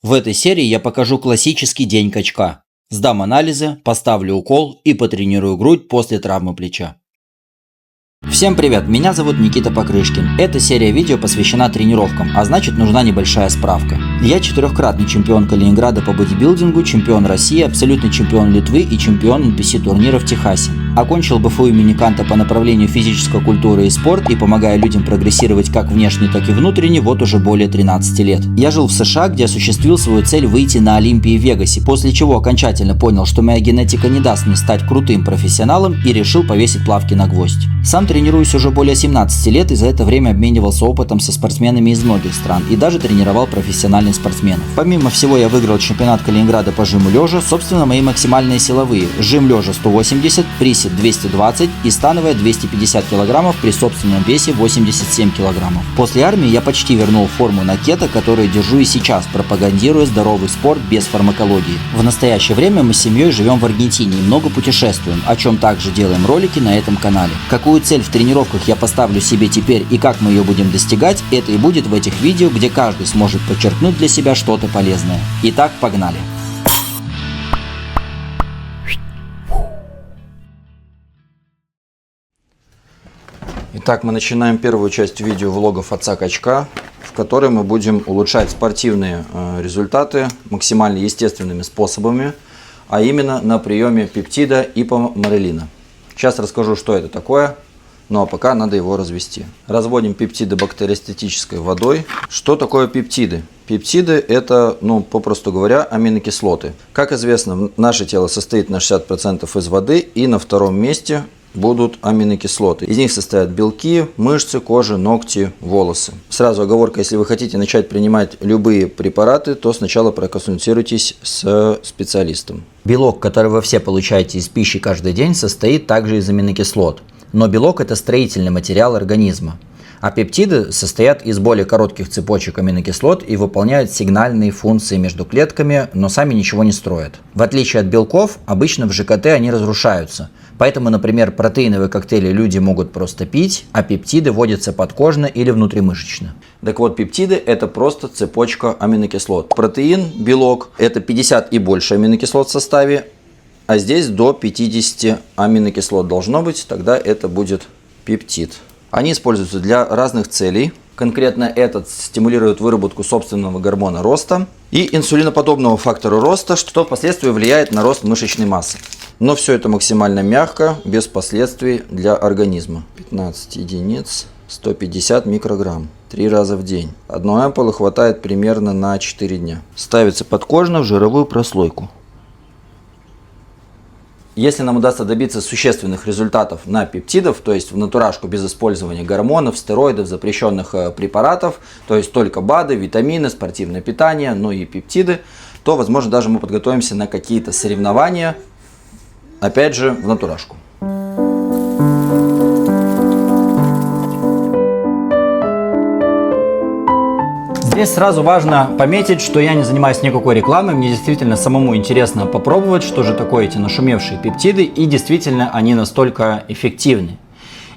В этой серии я покажу классический день качка. Сдам анализы, поставлю укол и потренирую грудь после травмы плеча. Всем привет, меня зовут Никита Покрышкин. Эта серия видео посвящена тренировкам, а значит нужна небольшая справка. Я четырехкратный чемпион Калининграда по бодибилдингу, чемпион России, абсолютный чемпион Литвы и чемпион NPC турнира в Техасе. Окончил БФУ имени Канта по направлению физическая культура и спорт и помогая людям прогрессировать как внешне, так и внутренне вот уже более 13 лет. Я жил в США, где осуществил свою цель выйти на Олимпии в Вегасе, после чего окончательно понял, что моя генетика не даст мне стать крутым профессионалом и решил повесить плавки на гвоздь. Сам тренируюсь уже более 17 лет и за это время обменивался опытом со спортсменами из многих стран и даже тренировал профессиональных спортсменов. Помимо всего я выиграл чемпионат Калининграда по жиму лежа, собственно мои максимальные силовые: жим лежа 180, присед 220 и становая 250 килограммов при собственном весе 87 килограммов. После армии я почти вернул форму на кето, которую держу и сейчас, пропагандируя здоровый спорт без фармакологии. В настоящее время мы с семьей живем в Аргентине и много путешествуем, о чем также делаем ролики на этом канале. Какую цель в тренировках я поставлю себе теперь и как мы ее будем достигать, это и будет в этих видео, где каждый сможет подчеркнуть для себя что-то полезное. Итак, погнали! Итак, мы начинаем первую часть видео влогов отца качка, в которой мы будем улучшать спортивные результаты максимально естественными способами, а именно на приеме пептида ипоморелина. Сейчас расскажу, что это такое, ну а пока надо его развести. Разводим пептиды бактериостатической водой. Что такое пептиды? Пептиды – это, попросту говоря, аминокислоты. Как известно, наше тело состоит на 60% из воды, и на втором месте будут аминокислоты. Из них состоят белки, мышцы, кожа, ногти, волосы. Сразу оговорка: если вы хотите начать принимать любые препараты, то сначала проконсультируйтесь с специалистом. Белок, который вы все получаете из пищи каждый день, состоит также из аминокислот. Но белок – это строительный материал организма. А пептиды состоят из более коротких цепочек аминокислот и выполняют сигнальные функции между клетками, но сами ничего не строят. В отличие от белков, обычно в ЖКТ они разрушаются. Поэтому, например, протеиновые коктейли люди могут просто пить, а пептиды вводятся подкожно или внутримышечно. Так вот, пептиды – это просто цепочка аминокислот. Протеин, белок – это 50 и больше аминокислот в составе, а здесь до 50 аминокислот должно быть, тогда это будет пептид. Они используются для разных целей. Конкретно этот стимулирует выработку собственного гормона роста и инсулиноподобного фактора роста, что впоследствии влияет на рост мышечной массы. Но все это максимально мягко, без последствий для организма. 15 единиц, 150 микрограмм. 3 раза в день. Одной ампулы хватает примерно на 4 дня. Ставится подкожно в жировую прослойку. Если нам удастся добиться существенных результатов на пептидов, то есть в натурашку без использования гормонов, стероидов, запрещенных препаратов, то есть только БАДы, витамины, спортивное питание, но и пептиды, то, возможно, даже мы подготовимся на какие-то соревнования, опять же, в натурашку. Здесь сразу важно пометить, что я не занимаюсь никакой рекламой, мне действительно самому интересно попробовать, что же такое эти нашумевшие пептиды, и действительно они настолько эффективны.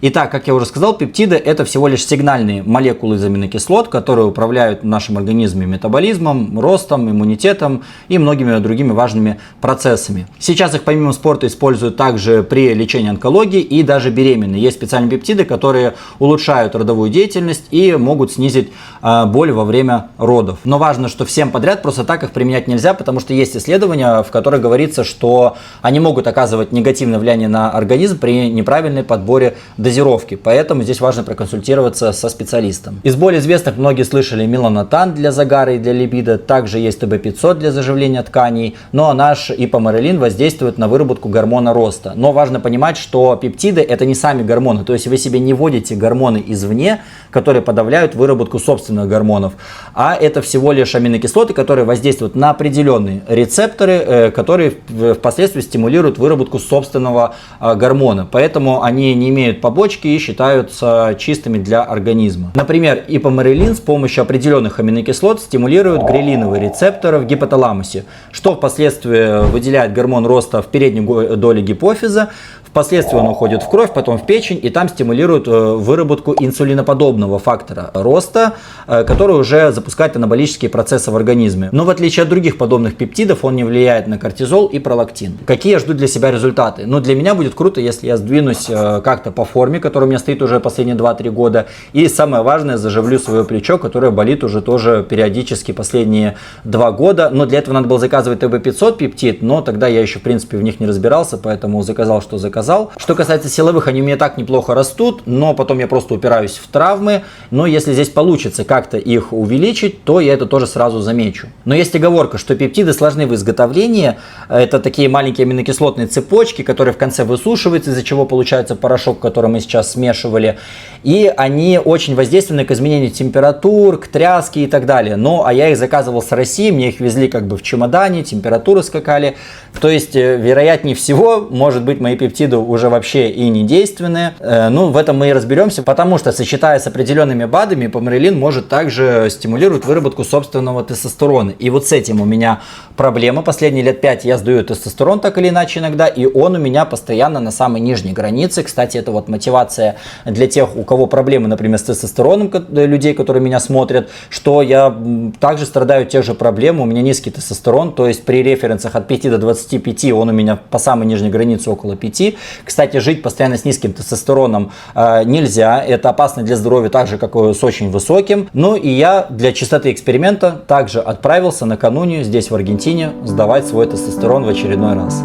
Итак, как я уже сказал, пептиды – это всего лишь сигнальные молекулы из аминокислот, которые управляют в нашем организме метаболизмом, ростом, иммунитетом и многими другими важными процессами. Сейчас их помимо спорта используют также при лечении онкологии и даже беременные. Есть специальные пептиды, которые улучшают родовую деятельность и могут снизить боль во время родов. Но важно, что всем подряд просто так их применять нельзя, потому что есть исследования, в которых говорится, что они могут оказывать негативное влияние на организм при неправильном подборе дозировки, поэтому здесь важно проконсультироваться со специалистом. Из более известных многие слышали меланотан для загара и для либидо, также есть ТБ-500 для заживления тканей, но наш ипоморелин воздействует на выработку гормона роста. Но важно понимать, что пептиды это не сами гормоны, то есть вы себе не вводите гормоны извне, которые подавляют выработку собственных гормонов, а это всего лишь аминокислоты, которые воздействуют на определенные рецепторы, которые впоследствии стимулируют выработку собственного гормона, поэтому они не имеют побочных побочки и считаются чистыми для организма. Например, ипоморелин с помощью определенных аминокислот стимулирует грелиновые рецепторы в гипоталамусе, что впоследствии выделяет гормон роста в передней доле гипофиза. Впоследствии он уходит в кровь, потом в печень, и там стимулирует выработку инсулиноподобного фактора роста, который уже запускает анаболические процессы в организме. Но в отличие от других подобных пептидов, он не влияет на кортизол и пролактин. Какие я жду для себя результаты? Ну, для меня будет круто, если я сдвинусь как-то по форме, которая у меня стоит уже последние 2-3 года. И самое важное, заживлю свое плечо, которое болит уже тоже периодически последние 2 года. Но для этого надо было заказывать ТБ-500 пептид, но тогда я еще, в принципе, в них не разбирался, поэтому заказал, что заказал. Что касается силовых, они у меня так неплохо растут, но потом я просто упираюсь в травмы. Но если здесь получится как-то их увеличить, то я это тоже сразу замечу. Но есть оговорка, что пептиды сложны в изготовлении. Это такие маленькие аминокислотные цепочки, которые в конце высушиваются, из-за чего получается порошок, который мы сейчас смешивали. И они очень воздействованы к изменению температур, к тряске и так далее. А я их заказывал с России, мне их везли как бы в чемодане, температуры скакали. То есть, вероятнее всего, может быть, мои пептиды уже вообще и не действенные. В этом мы и разберемся, потому что, сочетая с определенными БАДами, ипоморелин может также стимулировать выработку собственного тестостерона. И вот с этим у меня проблема. Последние лет 5 я сдаю тестостерон так или иначе иногда, и он у меня постоянно на самой нижней границе. Кстати, это вот мотивация для тех, у кого проблемы, например, с тестостероном, людей, которые меня смотрят, что я также страдаю от тех же проблем. У меня низкий тестостерон, то есть при референсах от 5 до 25 он у меня по самой нижней границе около 5. Кстати, жить постоянно с низким тестостероном нельзя. Это опасно для здоровья, так же, как и с очень высоким. И я для чистоты эксперимента также отправился накануне здесь, в Аргентине, сдавать свой тестостерон в очередной раз.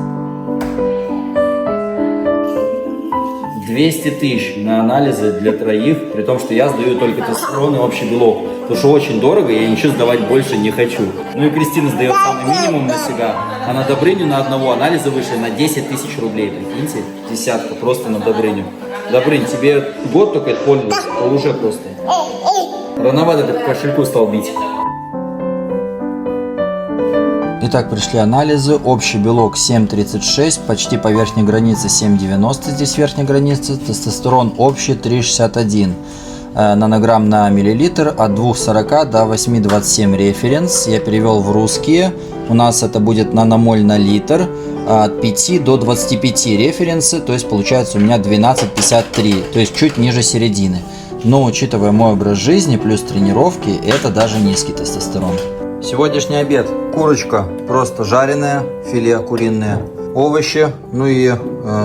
200 тысяч на анализы для троих, при том, что я сдаю только тестостерон и общий белок. Потому что очень дорого, я ничего сдавать больше не хочу. И Кристина сдает самый минимум на себя, а на Добрыню на одного анализа вышли на 10 тысяч рублей. Прикиньте, десятка просто на Добрыню. Добрынь, тебе год только пользоваться, то уже просто. Рановато ты по кошельку стал бить. Итак, пришли анализы. Общий белок 7,36, почти по верхней границе 7,90, здесь верхняя граница. Тестостерон общий 3,61 нанограмм на миллилитр, от 2,40 до 8,27 референс. Я перевел в русские. У нас это будет наномоль на литр, от 5 до 25 референсы, то есть получается у меня 12,53, то есть чуть ниже середины. Но учитывая мой образ жизни плюс тренировки, это даже низкий тестостерон. Сегодняшний обед. Курочка просто жареная, филе куриное, овощи, и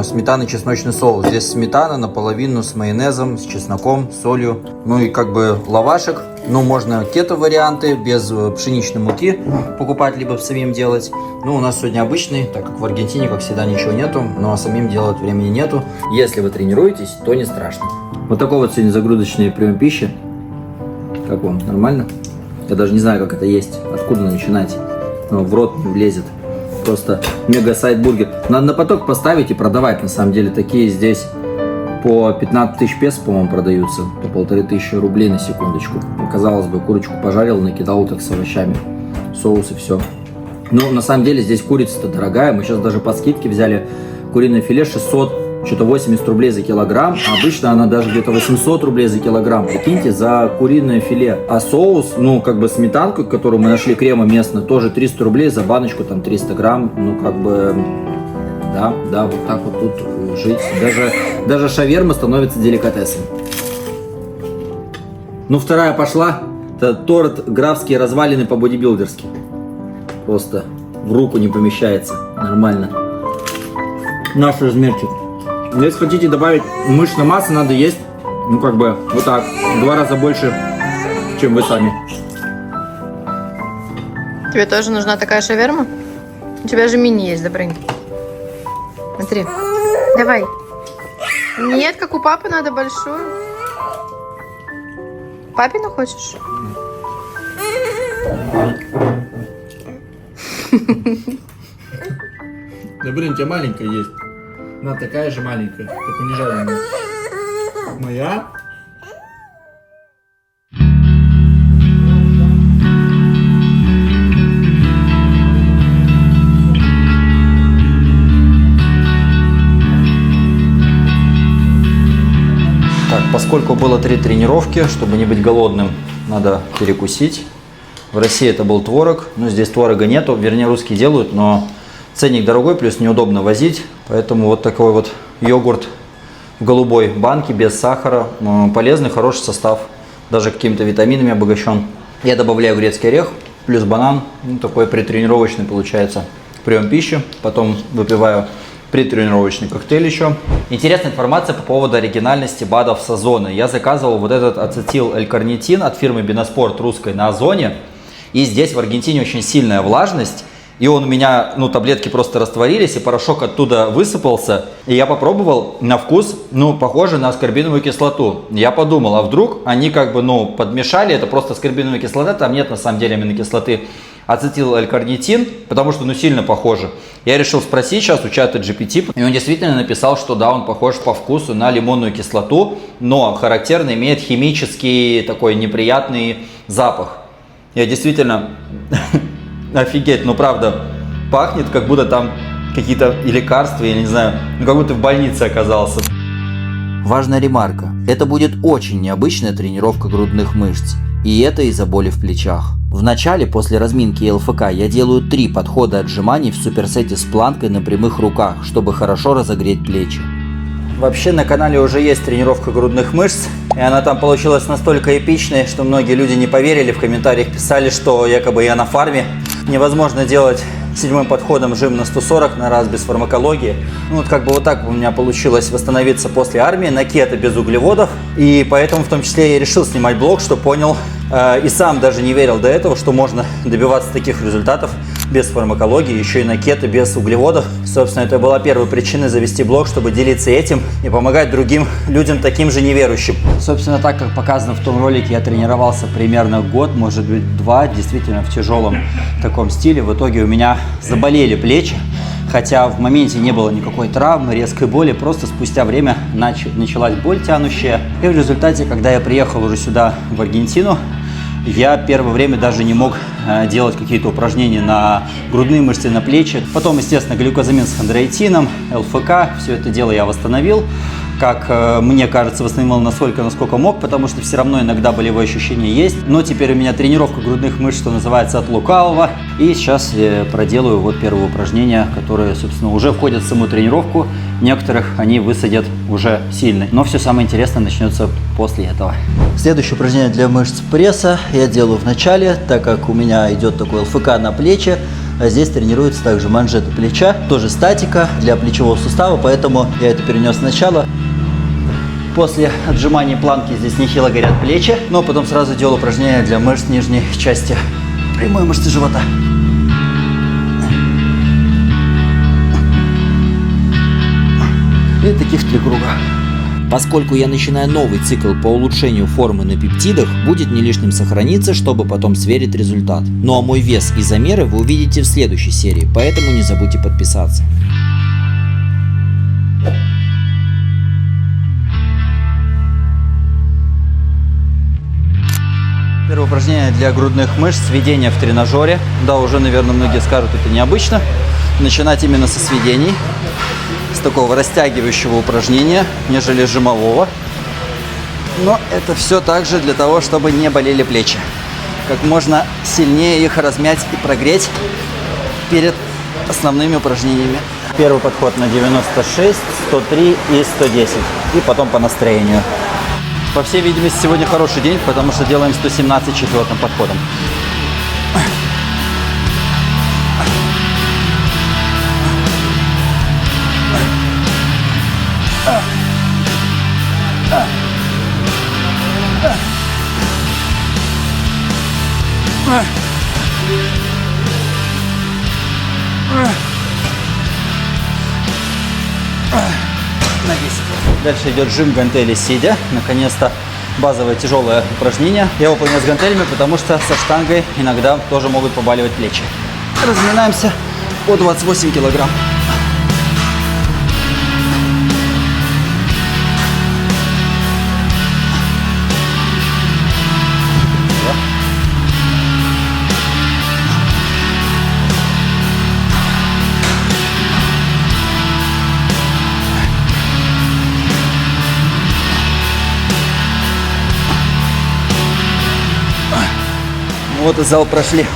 сметано-чесночный соус. Здесь сметана наполовину с майонезом, с чесноком, солью. И как бы лавашек. Можно кето-варианты без пшеничной муки покупать, либо самим делать. У нас сегодня обычный, так как в Аргентине, как всегда, ничего нету. А самим делать времени нету. Если вы тренируетесь, то не страшно. Вот такой вот сегодня загрузочный прием пищи. Как вам? Нормально? Я даже не знаю, как это есть, откуда начинать. В рот не влезет. Просто мега-сайт-бургер. Надо на поток поставить и продавать. На самом деле такие здесь по 15 тысяч песо, по-моему, продаются. По 1500 рублей на секундочку. Казалось бы, курочку пожарил, накидал так с овощами. Соус и все. На самом деле здесь курица-то дорогая. Мы сейчас даже по скидке взяли куриное филе 680 рублей за килограмм, а обычно она даже где-то 800 рублей за килограмм, прикиньте, за куриное филе. А соус, сметанку, которую мы нашли, крема местная, тоже 300 рублей за баночку, там 300 грамм, да, вот так вот тут жить. Даже шаверма становится деликатесом. Вторая пошла, это торт графские развалины по-бодибилдерски. Просто в руку не помещается, нормально. Наш размерчик. Если хотите добавить мышечной массы, надо есть, вот так, в 2 раза больше, чем вы сами. Тебе тоже нужна такая шаверма? У тебя же мини есть, Добрынь. Смотри. Давай. Нет, как у папы надо большую. Папину хочешь? Добрынь, у тебя маленькая есть. Она такая же маленькая, только не жареная. Моя? поскольку было 3 тренировки, чтобы не быть голодным, надо перекусить. В России это был творог, но здесь творога нету, вернее русские делают, но ценник дорогой, плюс неудобно возить, поэтому вот такой вот йогурт в голубой банке, без сахара, полезный, хороший состав, даже какими-то витаминами обогащен. Я добавляю грецкий орех, плюс банан, такой предтренировочный получается прием пищи, потом выпиваю предтренировочный коктейль еще. Интересная информация по поводу оригинальности БАДов с Озона. Я заказывал вот этот ацетил-L-карнитин от фирмы Биноспорт русской на Озоне. И здесь в Аргентине очень сильная влажность. И он у меня, таблетки просто растворились, и порошок оттуда высыпался. И я попробовал, на вкус, похоже на аскорбиновую кислоту. Я подумал, а вдруг они подмешали, это просто аскорбиновая кислота, там нет на самом деле аминокислоты, ацетил-L-карнитин, потому что, сильно похоже. Я решил спросить сейчас у чата GPT, и он действительно написал, что да, он похож по вкусу на лимонную кислоту, но характерно имеет химический такой неприятный запах. Я действительно... Офигеть, правда, пахнет, как будто там какие-то и лекарства, я не знаю, как будто в больнице оказался. Важная ремарка. Это будет очень необычная тренировка грудных мышц. И это из-за боли в плечах. Вначале, после разминки и ЛФК, я делаю 3 подхода отжиманий в суперсете с планкой на прямых руках, чтобы хорошо разогреть плечи. Вообще на канале уже есть тренировка грудных мышц, и она там получилась настолько эпичной, что многие люди не поверили, в комментариях писали, что якобы я на фарме. Невозможно делать 7-м подходом жим на 140 на раз без фармакологии. Вот так у меня получилось восстановиться после армии на кето без углеводов. И поэтому в том числе я решил снимать блог, что понял и сам даже не верил до этого, что можно добиваться таких результатов без фармакологии, еще и на кето без углеводов. Собственно, это была первой причиной завести блог, чтобы делиться этим и помогать другим людям, таким же неверующим. Собственно, так как показано в том ролике, я тренировался примерно год, может быть 2, действительно в тяжелом таком стиле. В итоге у меня заболели плечи, хотя в моменте не было никакой травмы, резкой боли, просто спустя время началась боль тянущая. И в результате, когда я приехал уже сюда, в Аргентину, я первое время даже не мог делать какие-то упражнения на грудные мышцы, на плечи. Потом, естественно, глюкозамин с хондроитином, ЛФК, все это дело я восстановил. Как мне кажется, восстановил настолько, насколько мог, потому что все равно иногда болевые ощущения есть. Но теперь у меня тренировка грудных мышц, что называется, от лукавого. И сейчас я проделаю вот первое упражнение, которое, собственно, уже входит в саму тренировку. Некоторых они высадят уже сильно. Но все самое интересное начнется после этого. Следующее упражнение для мышц пресса я делаю в начале, так как у меня идет такой ЛФК на плечи. А здесь тренируется также манжеты плеча, тоже статика для плечевого сустава, поэтому я это перенес сначала. После отжимания планки здесь нехило горят плечи, но потом сразу делаю упражнение для мышц нижней части прямой мышцы живота. И таких 3 круга. Поскольку я начинаю новый цикл по улучшению формы на пептидах, будет не лишним сохраниться, чтобы потом сверить результат. Ну а мой вес и замеры вы увидите в следующей серии, поэтому не забудьте подписаться. Первое упражнение для грудных мышц, сведение в тренажере. Да, уже, наверное, многие скажут, это необычно. Начинать именно со сведений, с такого растягивающего упражнения, нежели жимового. Но это все также для того, чтобы не болели плечи. Как можно сильнее их размять и прогреть перед основными упражнениями. Первый подход на 96, 103 и 110. И потом по настроению. По всей видимости, сегодня хороший день, потому что делаем 117 четвертым подходом. На 10. Дальше идет жим гантели сидя. Наконец-то базовое тяжелое упражнение. Я выполняю с гантелями, потому что со штангой иногда тоже могут побаливать плечи. Разминаемся по 28 килограмм. Вот и зал прошли.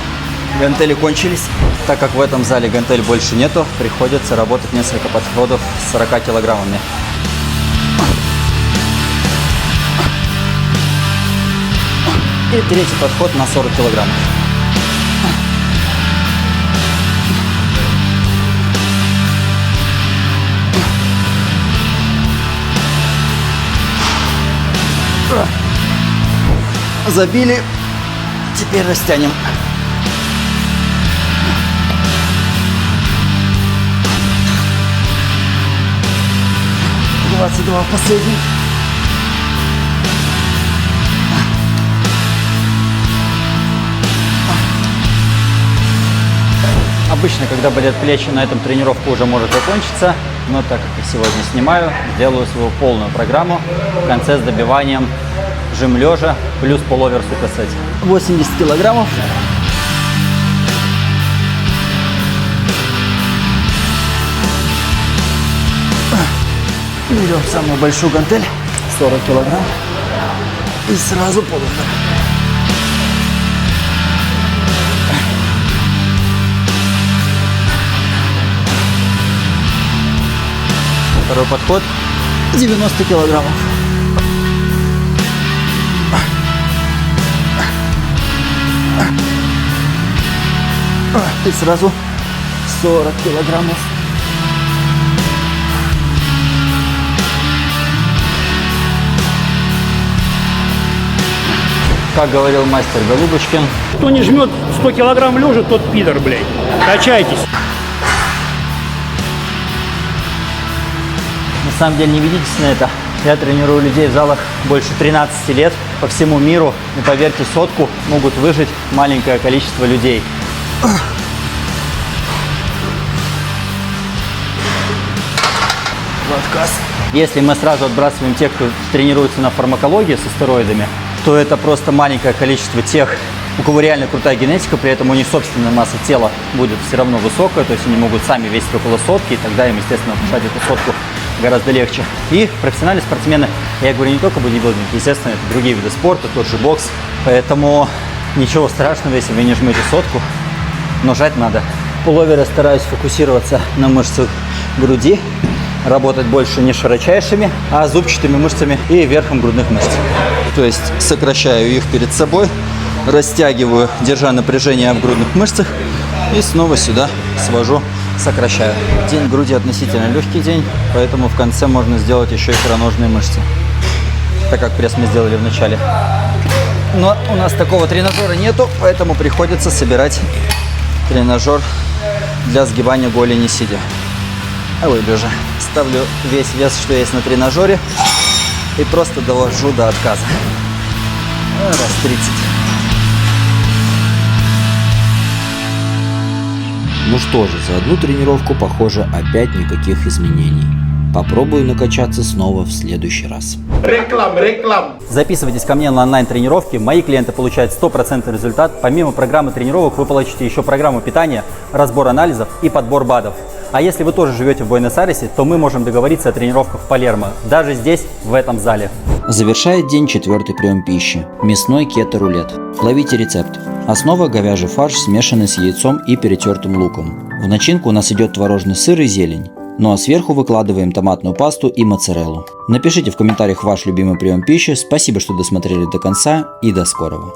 Гантели кончились. Так как в этом зале гантель больше нету, приходится работать несколько подходов с 40 килограммами. И третий подход на 40 килограммов. Забили. Теперь растянем. 22 последний. Обычно, когда болят плечи, на этом тренировка уже может закончиться. Но так как я сегодня снимаю, делаю свою полную программу. В конце с добиванием жим лежа плюс пуловер суперсет. 80 килограммов. Берем самую большую гантель, 40 килограмм. И сразу пуловер. Второй подход, 90 килограммов. И сразу 40 килограммов. Как говорил мастер Голубочкин, Кто не жмет 100 килограмм лежа, тот пидор, блядь. Качайтесь. на самом деле не ведитесь на это. Я тренирую людей в залах больше 13 лет по всему миру. И поверьте, сотку могут выжить маленькое количество людей. Отказ. Если мы сразу отбрасываем тех, кто тренируется на фармакологии со стероидами, то это просто маленькое количество тех, у кого реально крутая генетика, при этом у них собственная масса тела будет все равно высокая, то есть они могут сами весить около сотки, и тогда им, естественно, держать эту сотку гораздо легче. И профессиональные спортсмены, я говорю не только бодибилдинг, естественно, это другие виды спорта, тот же бокс, поэтому ничего страшного, если вы не жмете сотку, но жать надо. В пуловере стараюсь фокусироваться на мышцах груди, работать больше не широчайшими, а зубчатыми мышцами и верхом грудных мышц. То есть сокращаю их перед собой, растягиваю, держа напряжение в грудных мышцах, и снова сюда свожу, сокращаю. День груди относительно легкий день, поэтому в конце можно сделать еще и икроножные мышцы, так как пресс мы сделали в начале. Но у нас такого тренажера нету, поэтому приходится собирать тренажер для сгибания голени сидя. Ой, лежа. Ставлю весь вес, что есть на тренажере, и просто довожу до отказа. Раз 30. Ну что же, за одну тренировку, похоже, опять никаких изменений. Попробую накачаться снова в следующий раз. Реклам. Записывайтесь ко мне на онлайн-тренировки. Мои клиенты получают 100% результат. Помимо программы тренировок вы получите еще программу питания, разбор анализов и подбор БАДов. А если вы тоже живете в Буэнос-Айресе, то мы можем договориться о тренировках в Палермо. Даже здесь, в этом зале. Завершает день 4-й прием пищи. Мясной кето-рулет. Ловите рецепт. Основа – говяжий фарш, смешанный с яйцом и перетертым луком. В начинку у нас идет творожный сыр и зелень. Ну а сверху выкладываем томатную пасту и моцареллу. Напишите в комментариях ваш любимый прием пищи. Спасибо, что досмотрели до конца, и до скорого.